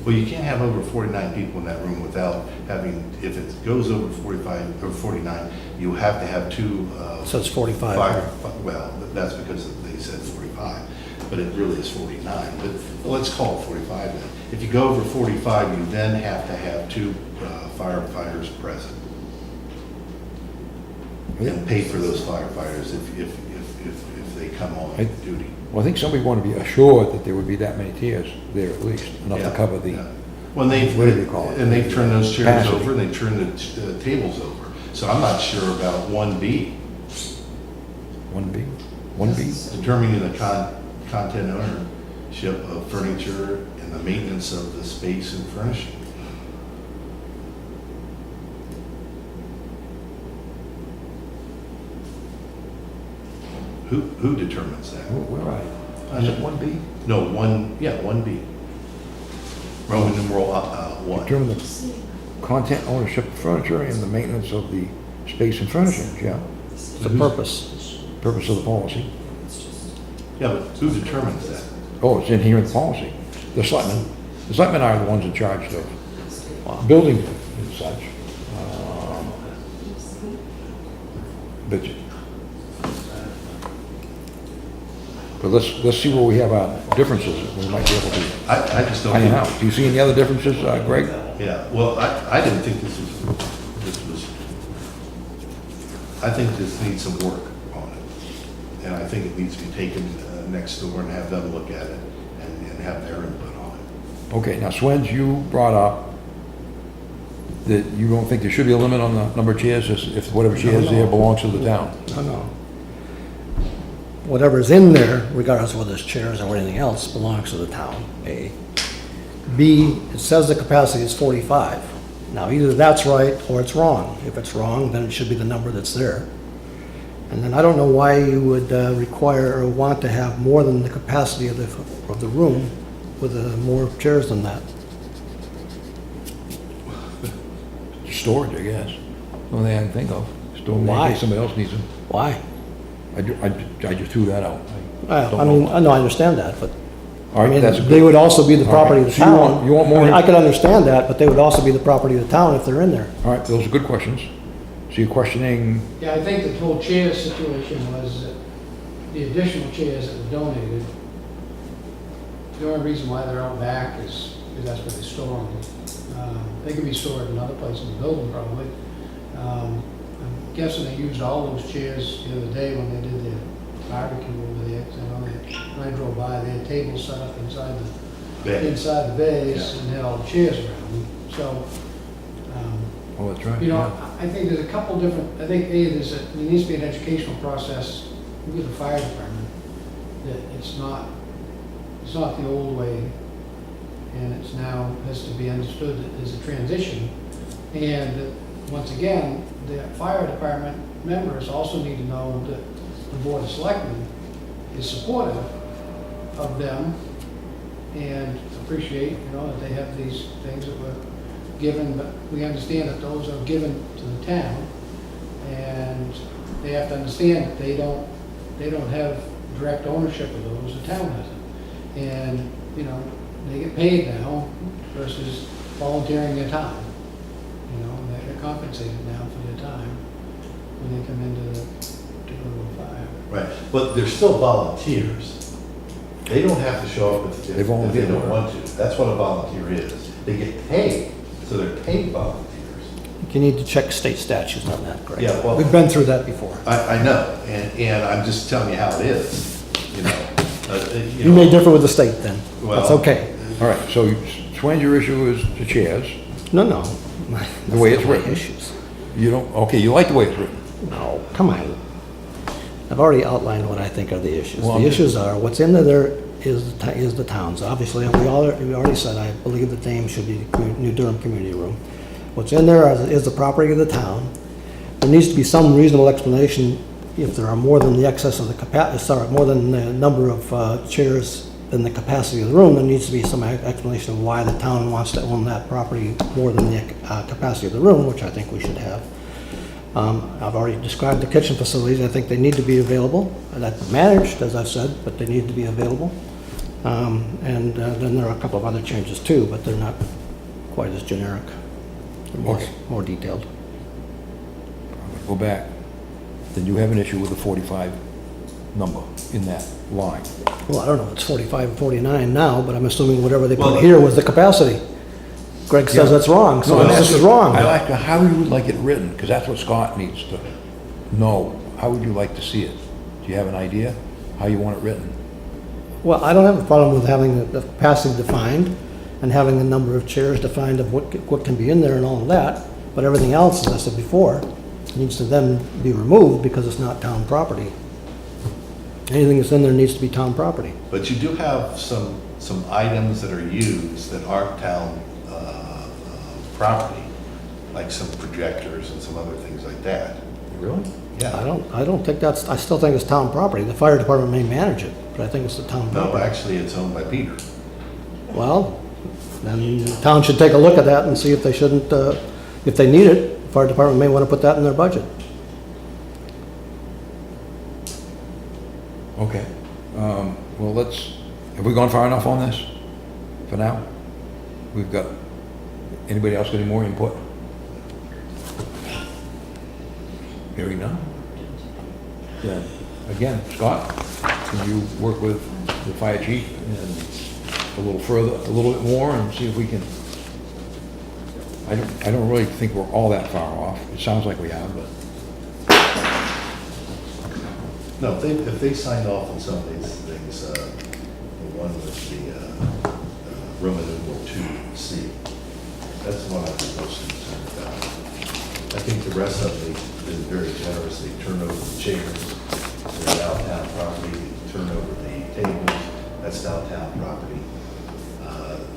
Well, you can't have over 49 people in that room without having, if it goes over 45 or 49, you have to have two. So it's 45. Well, that's because they said 45, but it really is 49. But let's call it 45 then. If you go over 45, you then have to have two firefighters present. And pay for those firefighters if they come on duty. Well, I think somebody wanted to be assured that there would be that many chairs there at least, enough to cover the, When they, what do they call it? and they turn those chairs Capacity. over, and they turn the tables over. So I'm not sure about 1B, 1B? 1B? determining the content ownership of furniture and the maintenance of the space and furnishing. Who determines that? Where are you? Is it 1B? No, 1B. Roman numeral 1. Determine the content ownership of furniture and the maintenance of the space and furnishings, yeah. The purpose. Purpose of the policy. Yeah, but who determines that? Oh, it's in here in the policy. The selectmen. The selectmen are the ones in charge of building and such. But let's see where we have our differences. We might be able to I just don't iron think. out. Do you see any other differences, Greg? Yeah, well, I didn't think this was, I think this needs some work on it. And I think it needs to be taken next door and have them look at it and have their input on it. Okay, now Swens, you brought up that you don't think there should be a limit on the number of chairs if whatever chair is there belongs to the town. No. Whatever's in there, regardless of whether it's chairs or anything else, belongs to the town, A. B, it says the capacity is 45. Now, either that's right or it's wrong. If it's wrong, then it should be the number that's there. And then I don't know why you would require or want to have more than the capacity of the room with more chairs than that. Storage, I guess. Only thing I can think of. Storage, in Why? case somebody else needs them. Why? I just threw that out. I mean, I know, I understand that, but All I right, mean, that's a they good. would also be the All property right, of the so town. you want more- I mean, I could understand that, but they would also be the property of the town if they're in there. All right, those are good questions. So you're questioning, Yeah, I think the whole chair situation was that the additional chairs that were donated, the only reason why they're out back is because that's where they store them. They could be stored in another place in the building probably. I'm guessing they used all those chairs the other day when they did their barbecue over there. 'Cause I know when I drove by, they had tables set up inside the bays and had all the chairs around them. So, oh, that's right. you know, yeah. I think there's a couple different, I think, there needs to be an educational process with the fire department, that it's not the old way, and it's now has to be understood that there's a transition. And once again, the fire department members also need to know that the Board of Selectmen is supportive of them and appreciate, that they have these things that were given, but we understand that those are given to the town, and they have to understand that they don't have direct ownership of those, the town has it. And, they get paid now versus volunteering their time. They're compensated now for their time when they come into to go to a fire. Right, but they're still volunteers. They don't have to show up if They they volunteer don't work. want to. That's what a volunteer is. They get paid, so they're paid volunteers. You need to check state statutes on that, Greg. Yeah, well- We've been through that before. I know, and I'm just telling you how it is, You may differ with the state then. That's Well- okay. All right, so Swens, your issue is the chairs. No. The way it's That's not my written. Issues. You don't, okay, you like the way it's written. No, come on. I've already outlined what I think are the issues. Well, The issues are, what's in there is the towns. Obviously, we already said, I believe the name should be New Durham Community Room. What's in there is the property of the town. There needs to be some reasonable explanation if there are more than the excess of the more than the number of chairs than the capacity of the room. There needs to be some explanation of why the town wants to own that property more than the capacity of the room, which I think we should have. I've already described the kitchen facilities. I think they need to be available. That's managed, as I've said, but they need to be available. And then there are a couple of other changes too, but they're not quite as generic. They're Okay. more detailed. Go back. Then you have an issue with the 45 number in that line. Well, I don't know, if it's 45 and 49 now, but I'm assuming whatever they Well, put here was the capacity. Greg says Yeah. that's wrong, so No, this is wrong. I like, how you would like it written, because that's what Scott needs to know. How would you like to see it? Do you have an idea how you want it written? Well, I don't have a problem with having the capacity defined and having the number of chairs defined of what can be in there and all of that, but everything else, as I said before, needs to then be removed because it's not town property. Anything that's in there needs to be town property. But you do have some items that are used that aren't town property, like some projectors and some other things like that. Really? I don't think I still think it's town property. The fire department may manage it, but I think it's the town No, property. actually, it's owned by Peter. Well, then the town should take a look at that and see if they shouldn't, if they need it, the fire department may want to put that in their budget. Okay. Well, have we gone far enough on this for now? Anybody else got any more input? Hearing none? Then, again, Scott, can you work with the fire chief and a little bit more and see if we can, I don't really think we're all that far off. It sounds like we are, but No, if they signed off on some of these things, the one with the Roman numeral 2C, that's the one I'd be most concerned about. I think the rest of them, they've been very generous. They turn over the chairs, they're downtown property, they turn over the tables, that's downtown property.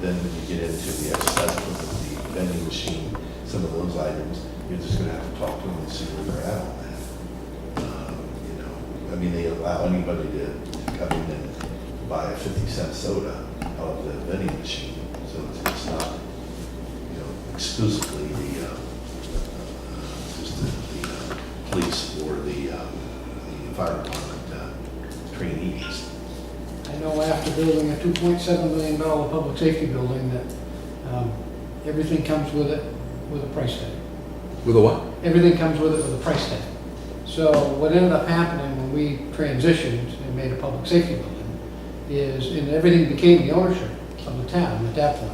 Then when you get into the accessible, the vending machine, some of those items, you're just gonna have to talk to them and see where they're at on that. You know, I mean, they allow anybody to come in and buy a 50-cent soda out of the vending machine, so it's not, you know, exclusively the police or the fire department trainees. I know after building a $2.7 million public safety building that everything comes with it with a price tag. with a what? Everything comes with it with a price tag. So what ended up happening when we transitioned and made a public safety building is, and everything became the ownership of the town at that point.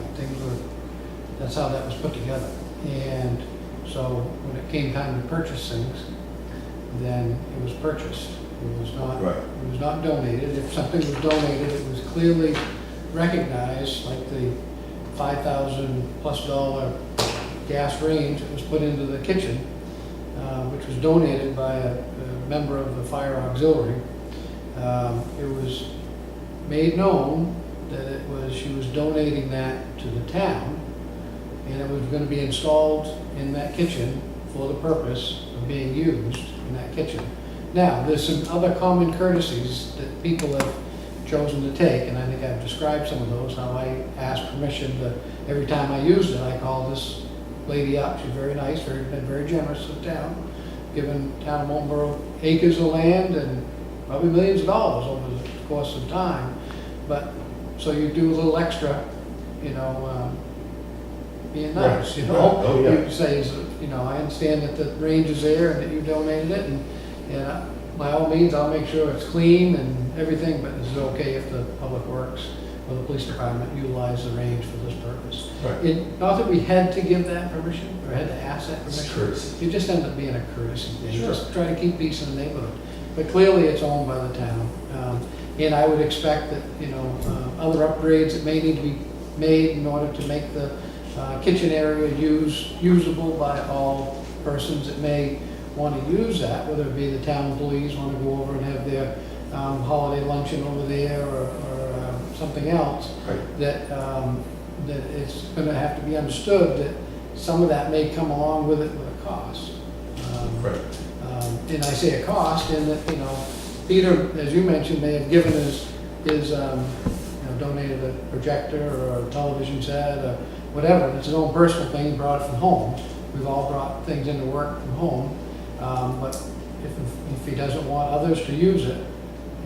That's how that was put together. And so when it came time to purchase things, then it was purchased. It was not, Right. it was not donated. If something was donated, it was clearly recognized, like the $5,000+ gas range that was put into the kitchen, which was donated by a member of the fire auxiliary. It was made known that she was donating that to the town, and it was going to be installed in that kitchen for the purpose of being used in that kitchen. Now, there's some other common courtesies that people have chosen to take, and I think I've described some of those, how I asked permission to, every time I used it, I called this lady up. She's very nice, been very generous to the town, given town of Marlboro acres of land and probably millions of dollars over the course of time. But, so you do a little extra, you know, being nice, Right. you know? Right. Oh, yeah. You say, you know, I understand that the range is there and that you donated it, and by all means, I'll make sure it's clean and everything, but is it okay if the public works or the police department utilize the range for this purpose? Right. Not that we had to give that permission or had to ask that It's permission. courtesy. It just ended up being a courtesy thing. Sure. Just try to keep peace in the neighborhood. But clearly, it's owned by the town. And I would expect that, you know, other upgrades that may need to be made in order to make the kitchen area usable by all persons that may want to use that, whether it be the town employees want to go over and have their holiday luncheon over there or something else. Right. That it's going to have to be understood that some of that may come along with it with a cost. Right. And I say a cost in that, you know, Peter, as you mentioned, may have given his you know, donated a projector or a television set or whatever. It's his own personal thing, he brought it from home. We've all brought things into work from home. But if he doesn't want others to use it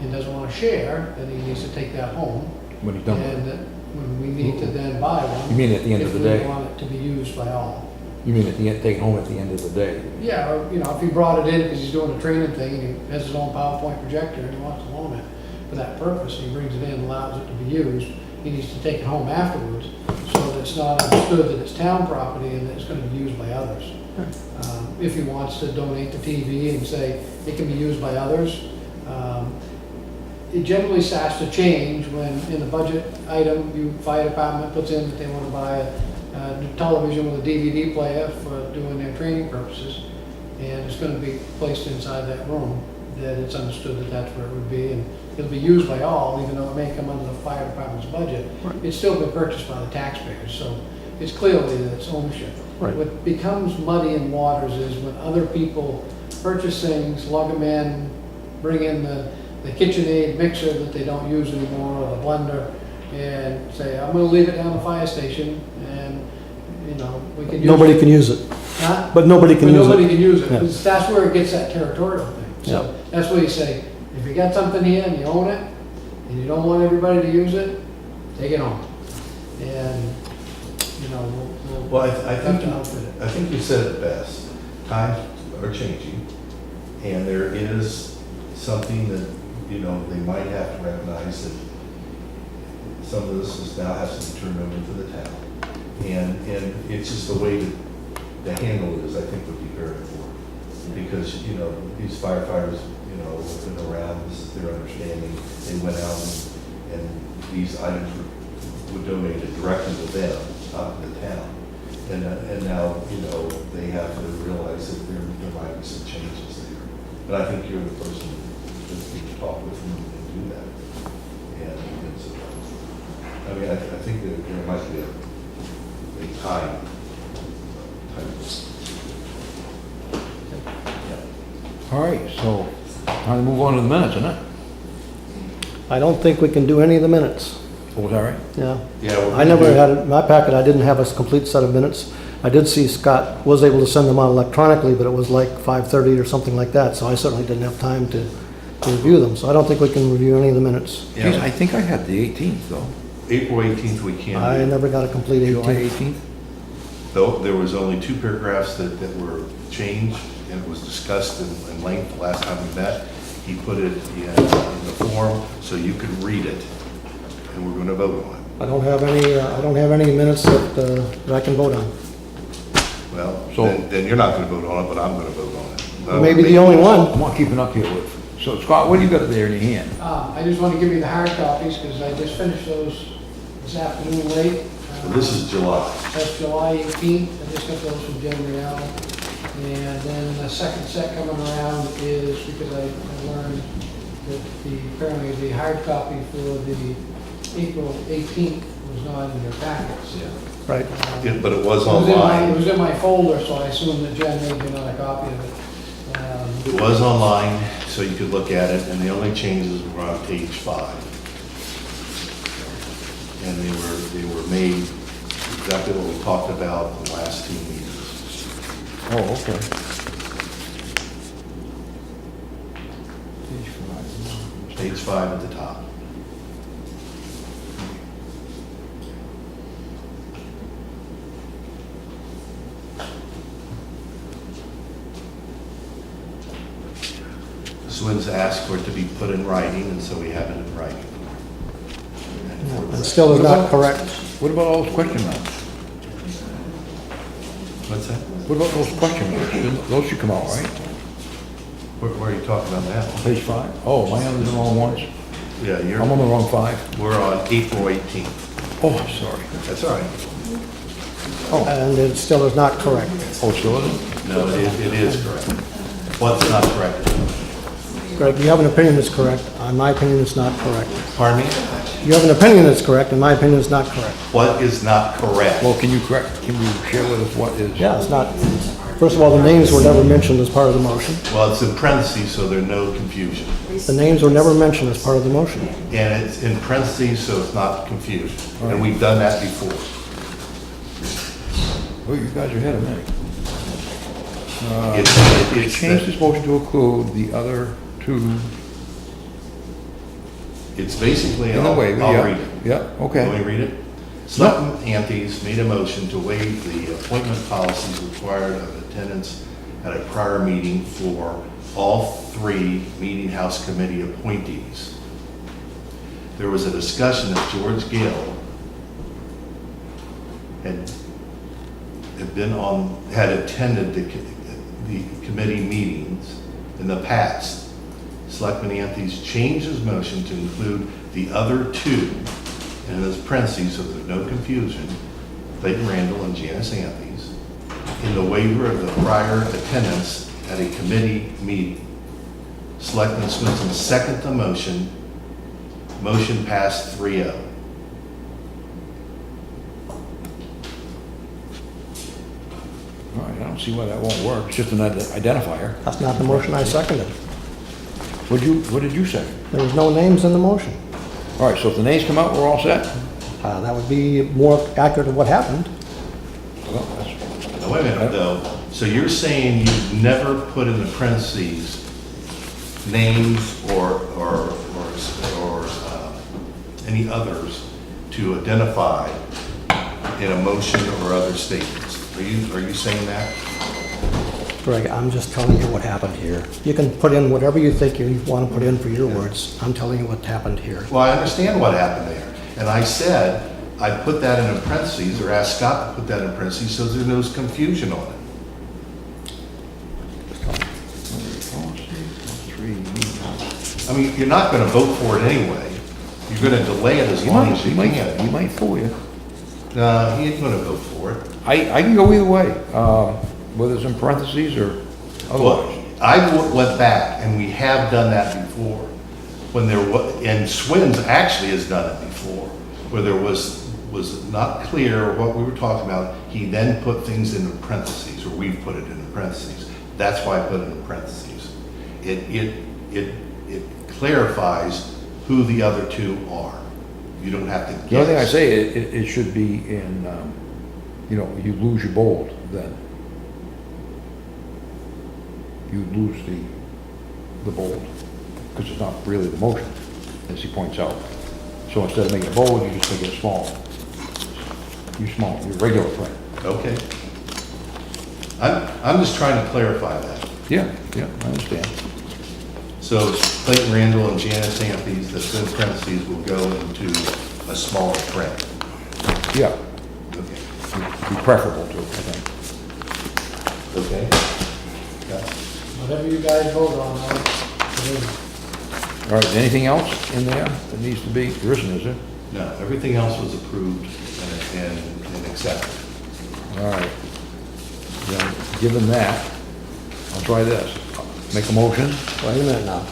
and doesn't want to share, then he needs to take that home when he's done with And it. that when we need to then buy one. You mean at the end of the day? If we want it to be used by all. You mean at the end, take it home at the end of the day? Yeah, or, you know, if he brought it in because he's doing a training thing and he has his own PowerPoint projector and he wants to loan it for that purpose, and he brings it in and allows it to be used, he needs to take it home afterwards so that it's not understood that it's town property and that it's gonna be used by others. If he wants to donate the TV and say it can be used by others, it generally starts to change when in the budget item, fire department puts in that they want to buy a new television with a DVD player for doing their training purposes, and it's going to be placed inside that room, that it's understood that that's where it would be, and it'll be used by all, even though it may come under the fire department's budget. It's still been purchased by the taxpayers, so it's clearly that it's ownership. Right. What becomes muddy in waters is when other people purchase things, lug them in, bring in the KitchenAid mixer that they don't use anymore, or the blender, and say, I'm gonna leave it down the fire station, and, you know, we can use it. Nobody can use it, Huh? but nobody can But use nobody it. can use it, Yeah. 'cause that's where it gets that territorial thing. So that's where you say, if you got something here and you own it, and you don't want everybody to use it, take it home. And, you know, we'll Well, I have think, to outfit it. I think you said it best. Times are changing, and there is something that, you know, they might have to recognize that some of this is now has to be turned over to the town. And it's just the way to handle it is, I think, would be very important. Because, you know, these firefighters, you know, have been around, this is their understanding. They went out and these items were donated directly to them, not to the town. And now, you know, they have to realize that there might be some changes there. But I think you're the person that needs to talk with them and do that. And so, I mean, I think that there might be a time. Yeah. All right, so time to move on to the minutes, isn't it? I don't think we can do any of the minutes. Oh, was that right? Yeah. Yeah. we're I gonna never do- had, in my packet, I didn't have a complete set of minutes. I did see Scott was able to send them out electronically, but it was like 5:30 or something like that, so I certainly didn't have time to review them. So I don't think we can review any of the minutes. Geez, Yeah, I think I had the 18th, though. April 18th, we can't. I do. never got a complete July 18. 18th? Though there was only 2 paragraphs that were changed, and it was discussed in length the last time we met. He put it in the form so you could read it, and we're going to vote on it. I don't have any minutes that I can vote on. Well, So- then you're not going to vote on it, but I'm going to vote on it. Maybe the only one. I'm not keeping up here with. So Scott, what do you got there in your hand? I just want to give you the hard copies because I just finished those this afternoon late. So this is July. That's July 18th. I just got those from Jen Real. And then the second set coming around is because I learned that apparently the hard copy for the April 18th was not in your packets. Yeah. Right. But it was It online. was in my folder, so I assumed that Jen made me another copy of it. It was online, so you could look at it, and the only changes were on page 5. And they were made exactly what we talked about the last 2 meetings. Oh, okay. Page 5 at the top. Swins asked for it to be put in writing, and so we have it in writing. It still is not correct. What about all those question marks? What's that? What about those question marks? Those should come out, right? Where are you talking about now? Page 5? Oh, am I on the wrong ones? Yeah, I'm on the wrong 5. we're on April 18th. Oh, sorry. That's all right. And it still is not correct. Oh, still isn't? No, it is correct. What's not correct? Greg, you have an opinion that's correct. In my opinion, it's not correct. Pardon me? You have an opinion that's correct. In my opinion, it's not correct. What is not correct? Well, can you share with us what is? Yeah, it's not. First of all, the names were never mentioned as part of the motion. Well, it's in parentheses, so there's no confusion. The names were never mentioned as part of the motion. And it's in parentheses, so it's not confusion. And we've done that before. Oh, you guys are ahead of me. It's Change that- this motion to include the other two. It's basically, In the waiver, I'll yeah. read it. Yeah, Let me okay. read it. Selectman Antes made a motion to waive the appointment policies required of attendance at a prior meeting for all 3 Meeting House Committee appointees. There was a discussion that George Gill had attended the committee meetings in the past. Selectman Antes changed his motion to include the other 2, and as parentheses, so there's no confusion, Clayton Randall and Janice Antes, in the waiver of the prior attendance at a committee meeting. Selectman Swenson seconded the motion. Motion passed 3-0. All right, I don't see why that won't work. It's just an identifier. That's not the motion I seconded. What did you say? There was no names in the motion. All right, so if the names come out, we're all set? That would be more accurate of what happened. Well, that's- Now, wait a minute, though. So you're saying you've never put in the parentheses names or any others to identify in a motion or other statements? Are you saying that? Greg, I'm just telling you what happened here. You can put in whatever you think you want to put in for your words. I'm telling you what happened here. Well, I understand what happened there. And I said, I put that in parentheses, or asked Scott to put that in parentheses, so there's no confusion on it. I mean, you're not gonna vote for it anyway. You're gonna delay it as long as you can. He might fool you. No, he ain't gonna vote for it. I can go either way, whether it's in parentheses or Well, otherwise. I went back, and we have done that before, when there was, and Swins actually has done it before, where there was not clear what we were talking about, he then put things in the parentheses, or we've put it in the parentheses. That's why I put it in the parentheses. It clarifies who the other 2 are. You don't have to guess. The only thing I say, it should be in, you lose your bold then. You lose the bold, because it's not really the motion, as he points out. So instead of making it bold, you just make it small. Your regular print. Okay. I'm just trying to clarify that. Yeah, I understand. So Clayton Randall and Janice Anthony's, the thin parentheses will go into a smaller print. Yeah, Okay. be preferable to, I think. Okay? Yeah. Whatever you guys vote on, All right, anything else in there that needs to be, there isn't, is there? No, everything else was approved and accepted. All right. Then, given that, I'll try this. Make a motion. Wait a minute now.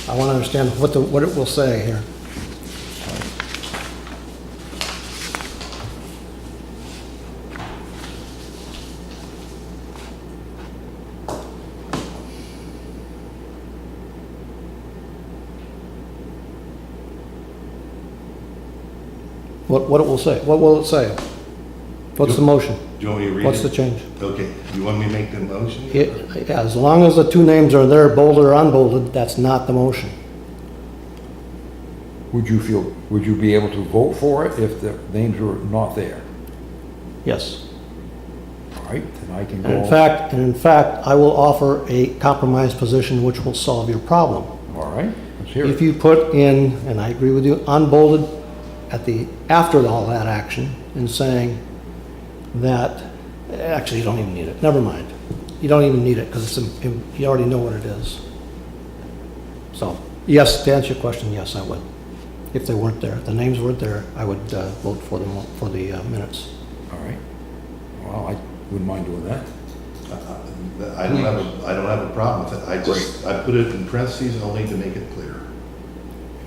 I want to understand what it will say here. What it will say? What will it say? What's the motion? Do you want me to read it? What's the change? Okay, you want me to make the motion? Yeah, as long as the 2 names are there, bolded or unbolded, that's not the motion. Would you be able to vote for it if the names were not there? Yes. All right, then I can go. And in fact, I will offer a compromise position which will solve your problem. All right, let's hear If it. you put in, and I agree with you, unbolded after all that action, and saying that, actually, you don't even need it, never mind. You don't even need it, because you already know what it is. So, yes, to answer your question, yes, I would. If they weren't there, if the names weren't there, I would vote for them, for the minutes. All right. Well, I wouldn't mind doing that. I don't have a problem with it. I put it in parentheses only to make it clear.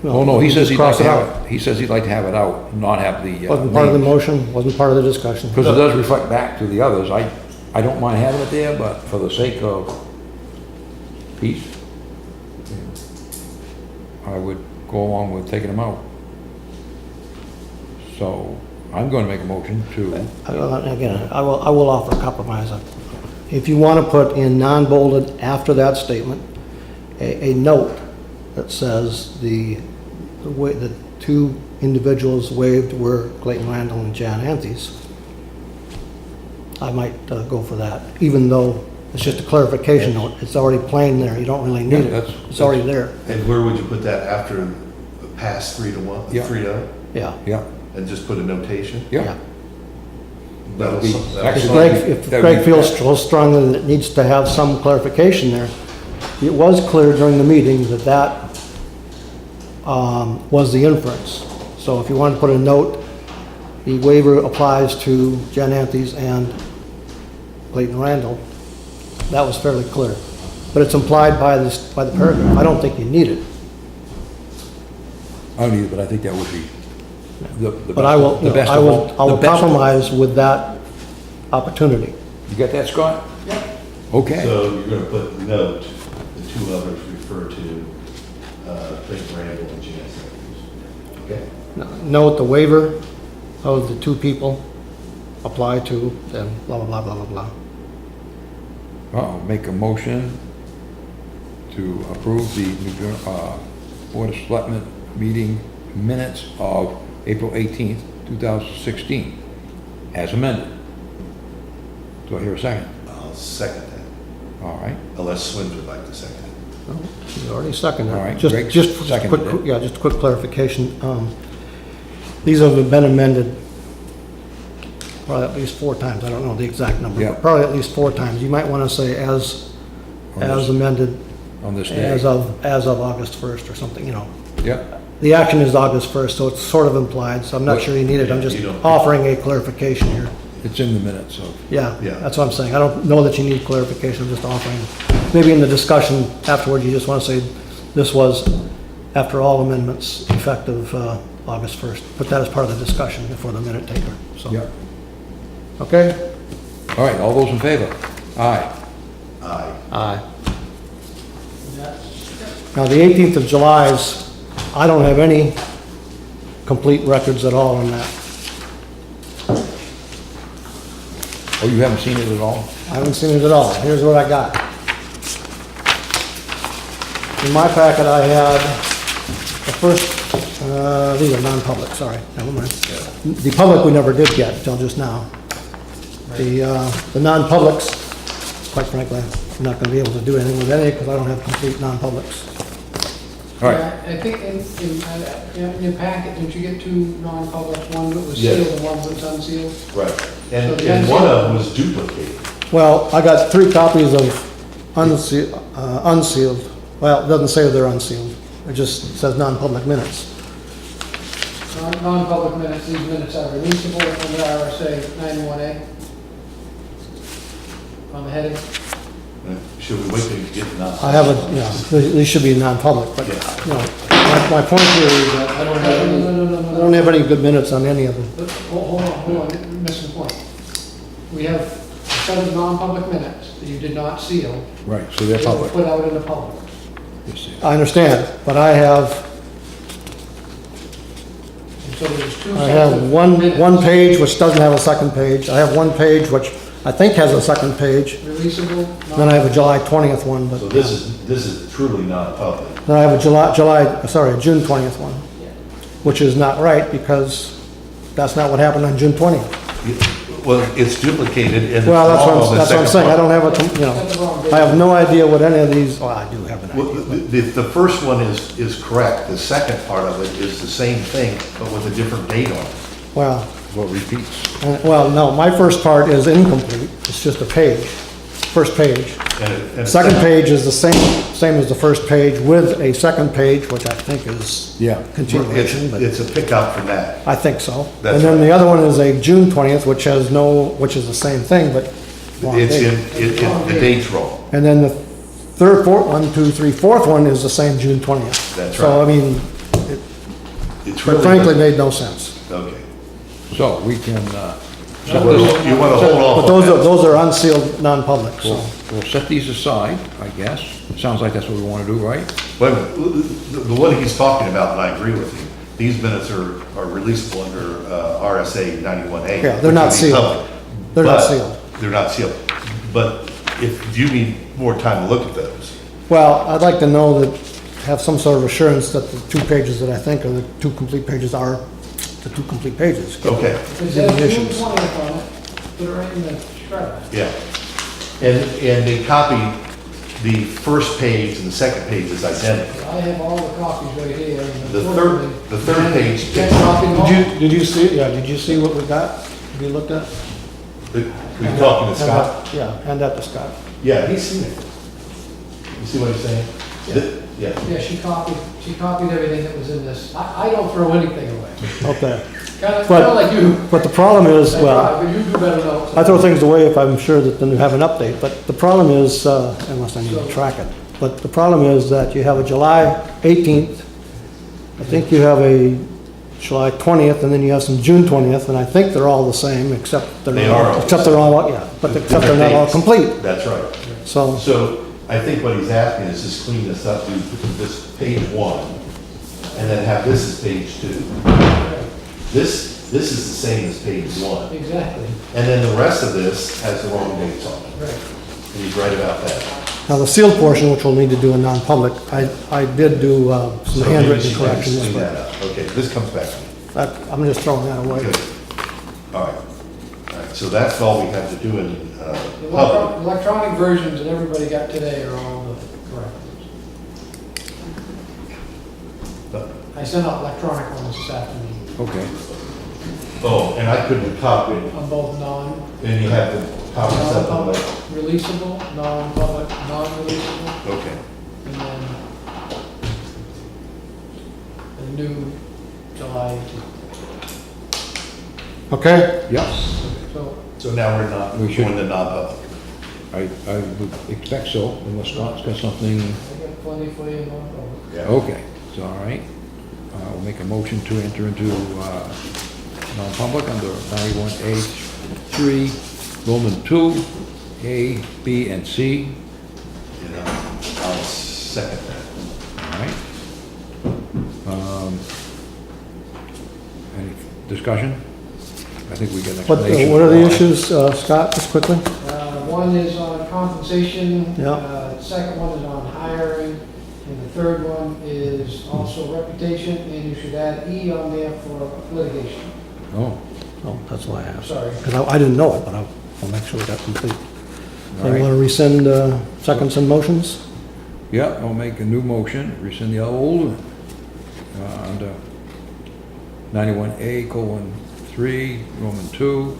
Oh, no, he you says just he'd like cross to it have out. it, he says he'd like to have it out, not have the. Wasn't part of the motion, wasn't part of the discussion. Because it does reflect back to the others. I don't mind having it there, but for the sake of peace, I would go along with taking them out. So I'm going to make a motion to, Again, I will offer a compromise. If you want to put in non-bolded after that statement, a note that says the the two individuals waived were Clayton Randall and Jan Anthes, I might go for that, even though it's just a clarification note. It's already plain there. You don't really need Yeah, it. It's already there. And where would you put that after past 3-1, Yeah. 3-0? Yeah. Yeah, And just put a notation? yeah. That'll, be- that'll actually- If solve Greg, it. if That would Greg be- feels so strongly that it needs to have some clarification there, it was clear during the meeting that that was the inference. So if you want to put a note, the waiver applies to Jan Anthes and Clayton Randall, that was fairly clear. But it's implied by this, by the paragraph. I don't think you need it. I don't either, but I think that would be the But best- I will, the best I of will, all- I will the best of- compromise with that opportunity. You got that, Scott? Yeah. Okay. So you're gonna put note, the two others refer to, Clayton Randall and Jan Anthes. Okay? Note the waiver of the two people apply to, and blah, blah, blah, blah, blah, blah. I'll make a motion to approve the Board of Selectmen meeting minutes of April 18th, 2016, as amended. Do I hear a second? I'll second that, All right. unless Swins would like to second it. You already seconded All it. right, Just, Greg just seconded quick, it. yeah, just a quick clarification. These have been amended probably at least 4 times. I don't know the exact number, Yeah. but probably at least 4 times. You might want to say as On this- amended, On this day. as of August 1st or something, you know. Yep. The action is August 1st, so it's sort of implied, so I'm not Right. sure you need it. I'm Yeah, just you don't- offering a clarification here. It's in the minutes, so. Yeah, Yeah. that's what I'm saying. I don't know that you need clarification, I'm just offering. Maybe in the discussion afterward, you just want to say, this was after all amendments effective August 1st. Put that as part of the discussion before the minute taker, so. Yeah. Okay? All right, all those in favor? Aye. Aye. Aye. Now, the 18th of July's, I don't have any complete records at all on that. Oh, you haven't seen it at all? I haven't seen it at all. Here's what I got. In my packet, I had the first, these are non-public, sorry, never mind. The public we never did get until just now. The non-publics, quite frankly, I'm not gonna be able to do anything with any because I don't have complete non-publics. All right, Yeah, I think in your packet, didn't you get 2 non-publics, one that was Yes. sealed and one that's unsealed? Right. And, So and one of them was duplicated. Well, I got 3 copies of unsealed. Well, it doesn't say they're unsealed. It just says non-public minutes. Non-public minutes, these minutes are releasable under RSA 91A on the heading. Should we wait till you get the I have a, you know, these should be non-public, but, you know, my point here is that I don't have any, I don't have any good minutes on any of them. But, hold on, you're missing the point. We have a set of non-public minutes that you did not seal. right, so they're They were public. put out in the public. Yes, sir. I understand, but I have And so there's 2 I sets have of one minutes. page which doesn't have a second page. I have one page which I think has a second page. Releasable. Then I have a July 20th one, but. So this is truly not public. Then I have a a June 20th one, which is not right because that's not what happened on June 20th. Well, it's duplicated and it's Well, that's all what on the I'm second saying. I one. don't have a, you know, I have no idea what any of these, well, I do have an Well, idea. the first one is correct. The second part of it is the same thing, but with a different date on it. Well, What repeats? well, no, my first part is incomplete. It's just a page, first page. And Second page is the same as the first page with a second page, which I think is Yeah. continuation, but It's a pickup from that. I think so. That's And then right. the other one is a June 20th, which has no, which is the same thing, but wrong It's date. the date's wrong. And then the fourth one is the same June 20th. That's So, I right. mean, It's but really. frankly, made no sense. Okay. So we can, You want to hold off But on that? those are unsealed, non-public, so. we'll set these aside, I guess. It sounds like that's what we want to do, right? Wait a minute, the one he's talking about, and I agree with you, these minutes are releasable under RSA 91A. Yeah, they're not which would be sealed. public. They're not But- sealed. They're not sealed. But if you need more time to look at those, Well, I'd like to know that, have some sort of assurance that the 2 pages that I think are the 2 complete pages are the 2 complete pages. Okay, If it Any says June issues? 20th on it, put it right in the shredder. yeah. And they copy the first page and the second page is identical. I have all the copies right here. and The third page, Can't copy them all. Did you see, yeah, did you see what we got? Have you looked at? we talking to Scott? Yeah, hand that to Scott. Yeah, he's seen it. You see what he's saying? Yeah. Yeah. Yeah, she copied everything that was in this. I don't throw anything away. Okay. Kind of But- like you. But the problem is, I well, try, but you do better notes. I throw things away if I'm sure that then you have an update, but the problem is, unless I need to track it, but the problem is that you have a July 18th, I think you have a July 20th, and then you have some June 20th, and I think they're all the same, except they're They not, are all except the they're all, yeah, but except they're Different not all dates. complete, That's right. so, So I think what he's asking is just clean this up, do this page 1, and then have this as page 2. This is the same as page 1. Exactly, And then the rest of this has the wrong dates on it. right. And he's right about that. now the sealed portion, which we'll need to do in non-public, I did do some So handwritten maybe she can corrections, Clean but that up. Okay, this comes back to me. I'm just throwing that away. Good. All right. All right, so that's all we have to do in The public. electronic versions that everybody got today are all the correct ones. I sent out electronic ones this afternoon Okay. Oh, and I couldn't copy it, on both and you have the copies up on non-public, the, releasable, non-public, non-releasable, okay. and then the new July 18th. Okay? Yep. So, So now we're not, We we're should- going to non-public. I would expect so, unless Scott's got something. I got plenty for you in non-public. Yeah. Okay, so all right. We'll make a motion to enter into non-public under 91A3, Roman 2, A, B, and C. And I'll second that. All right. Any discussion? I think we get an What explanation. what are the issues, Scott, just quickly? One is on compensation. Yeah. Second one is on hiring. And the third one is also reputation, and you should add E on there for litigation. Oh, Oh, that's why I asked. Sorry. Because I didn't know it, but I'll make sure we got complete. all So you right. want to rescind seconds and motions? Yeah, I'll make a new motion, rescind the old, under 91A:3, Roman 2,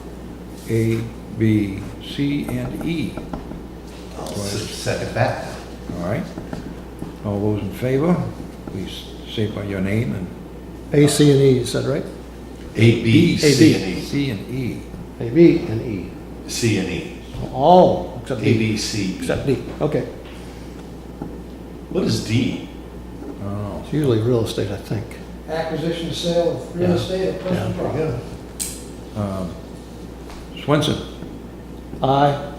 A, B, C, and E. I'll second that. All right? All those in favor, please say by your name and A, C, and E, you said, right? A, B, C, and E. C and E. A, B, and E. C and E. All, except A, D. B, C. Except D, okay. What is D? Oh, It's usually real estate, I think. Acquisition, sale of real Yeah. estate or personal Yeah, property. Swenson, Aye.